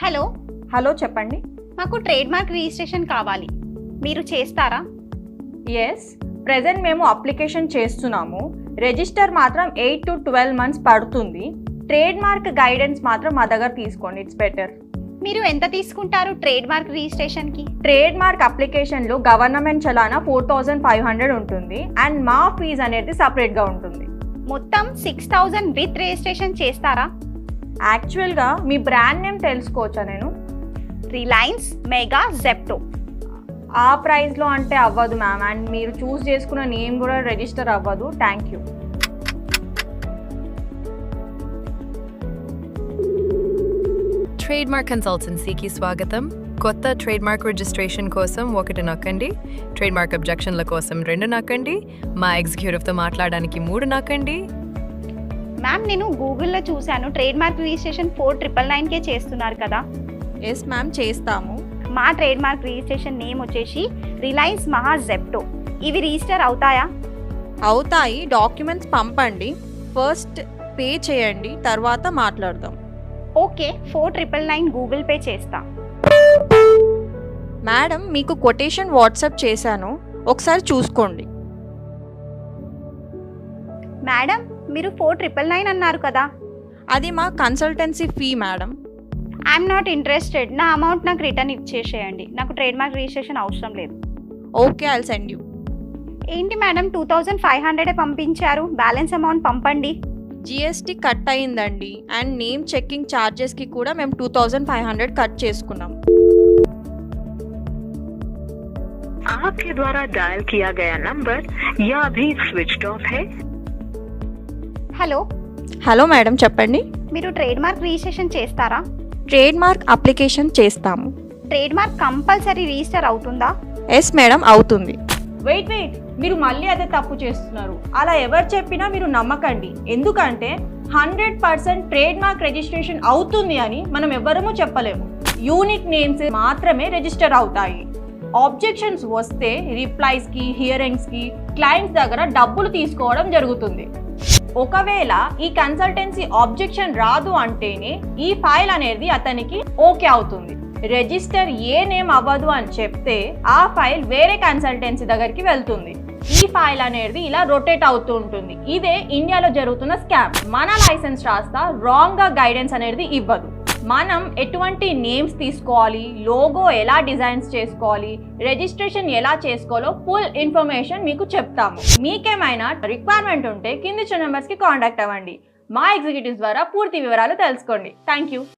Hello hello చెప్పండి. మాకు trade mark registration కావాలి, మీరు చేస్తారా? ఎస్, ప్రెజెంట్ మేము అప్లికేషన్ చేస్తున్నాము. రిజిస్టర్ మాత్రం 8 to 12 months పడుతుంది. ట్రేడ్ మార్క్ గైడెన్స్ మాత్రం మా దగ్గర తీసుకోండి, ఇట్స్ బెటర్. మీరు ఎంత తీసుకుంటారు ట్రేడ్ మార్క్ రిజిస్ట్రేషన్కి? ట్రేడ్ మార్క్ అప్లికేషన్లో గవర్నమెంట్ చలానా 4500 ఉంటుంది అండ్ మా ఫీజ్ అనేది సపరేట్గా ఉంటుంది. మొత్తం 6000 విత్ రిజిస్ట్రేషన్ చేస్తారా? యాక్చువల్గా మీ బ్రాండ్ నేమ్ తెలుసుకోవచ్చా నేను? Reliance, mega, Zepto. ఆ ప్రైస్లో అంటే అవ్వదు మ్యామ్, అండ్ మీరు చూస్ చేసుకున్న నేమ్ కూడా రిజిస్టర్ అవ్వదు. Thank you. ట్రేడ్ మార్క్ కన్సల్టెన్సీకి స్వాగతం. కొత్త ట్రేడ్ మార్క్ రిజిస్ట్రేషన్ కోసం 1 నొక్కండి, ట్రేడ్ మార్క్ అబ్జెక్షన్ల కోసం 2 నొక్కండి, మా ఎగ్జిక్యూటివ్తో మాట్లాడడానికి 3 నొక్కండి. మ్యామ్, నేను గూగుల్లో చూశాను, ట్రేడ్ మార్క్ రిజిస్ట్రేషన్ 4999కే చేస్తున్నారు కదా? ఎస్ మ్యామ్, చేస్తాము. మా ట్రేడ్ మార్క్ రిజిస్ట్రేషన్ నేమ్ వచ్చేసి రిలయన్స్ మహా జెప్టో. ఇవి రిజిస్టర్ అవుతాయా? అవుతాయి. డాక్యుమెంట్స్ పంపండి, ఫస్ట్ పే చేయండి, తర్వాత మాట్లాడదాం. ఓకే, 4999 గూగుల్ పే చేస్తా. మేడం, మీకు కొటేషన్ వాట్సాప్ చేశాను, ఒకసారి చూసుకోండి. మేడం, మీరు 4999 అన్నారు కదా? అది మా consultancy fee madam. I'm not interested. నా అమౌంట్ నాకు రిటర్న్ ఇచ్చేసేయండి. నాకు ట్రేడ్ మార్క్ రిజిస్ట్రేషన్ అవసరం లేదు. Okay, I'll send you. ఏంటి మేడం, 2500 పంపించారు, బ్యాలెన్స్ అమౌంట్ పంపండి. జిఎస్టీ కట్ అయిందండి, అండ్ నేమ్ చెకింగ్ ఛార్జెస్కి కూడా మేము 2500 కట్ చేసుకున్నాం. आपके द्वारा डायल किया गया नंबर या अभी स्विच्ड ऑफ है। హలో, హలో మేడం, చెప్పండి. మీరు ట్రేడ్ మార్క్ రిజిస్ట్రేషన్ చేస్తారా? ట్రేడ్ మార్క్ అప్లికేషన్ చేస్తాము. ట్రేడ్ మార్క్ కంపల్సరీ రిజిస్టర్ అవుతుందా? ఎస్ మేడం, అవుతుంది. వెయిట్, మీరు మళ్ళీ అదే తప్పు చేస్తున్నారు. అలా ఎవరు చెప్పినా మీరు నమ్మకండి, ఎందుకంటే 100% ట్రేడ్ మార్క్ రిజిస్ట్రేషన్ అవుతుంది అని మనం ఎవ్వరము చెప్పలేము. యూనిక్ నేమ్స్ మాత్రమే రిజిస్టర్ అవుతాయి. ఆబ్జెక్షన్స్ వస్తే రిప్లైస్కి, హియరింగ్స్కి క్లయింట్స్ దగ్గర డబ్బులు తీసుకోవడం జరుగుతుంది. ఒకవేళ ఈ కన్సల్టెన్సీ ఆబ్జెక్షన్ రాదు అంటేనే ఈ ఫైల్ అనేది అతనికి ఓకే అవుతుంది. రిజిస్టర్ ఏ నేమ్ అవ్వదు అని చెప్తే ఆ ఫైల్ వేరే కన్సల్టెన్సీ దగ్గరికి వెళ్తుంది. ఈ ఫైల్ అనేది ఇలా రొటేట్ అవుతూ ఉంటుంది. ఇదే ఇండియాలో జరుగుతున్న స్కామ్. మన లైసెన్స్ రాస్తా రాంగ్ గా గైడెన్స్ అనేది ఇవ్వదు. మనం ఎటువంటి నేమ్స్ తీసుకోవాలి, లోగో ఎలా డిజైన్స్ చేసుకోవాలి, రిజిస్ట్రేషన్ ఎలా చేసుకోవాలో ఫుల్ ఇన్ఫర్మేషన్ మీకు చెప్తాము. మీకేమైనా రిక్వైర్మెంట్ ఉంటే కింది నెంబర్స్కి కాంటాక్ట్ అవ్వండి. మా ఎగ్జిక్యూటివ్స్ ద్వారా పూర్తి వివరాలు తెలుసుకోండి. Thank you.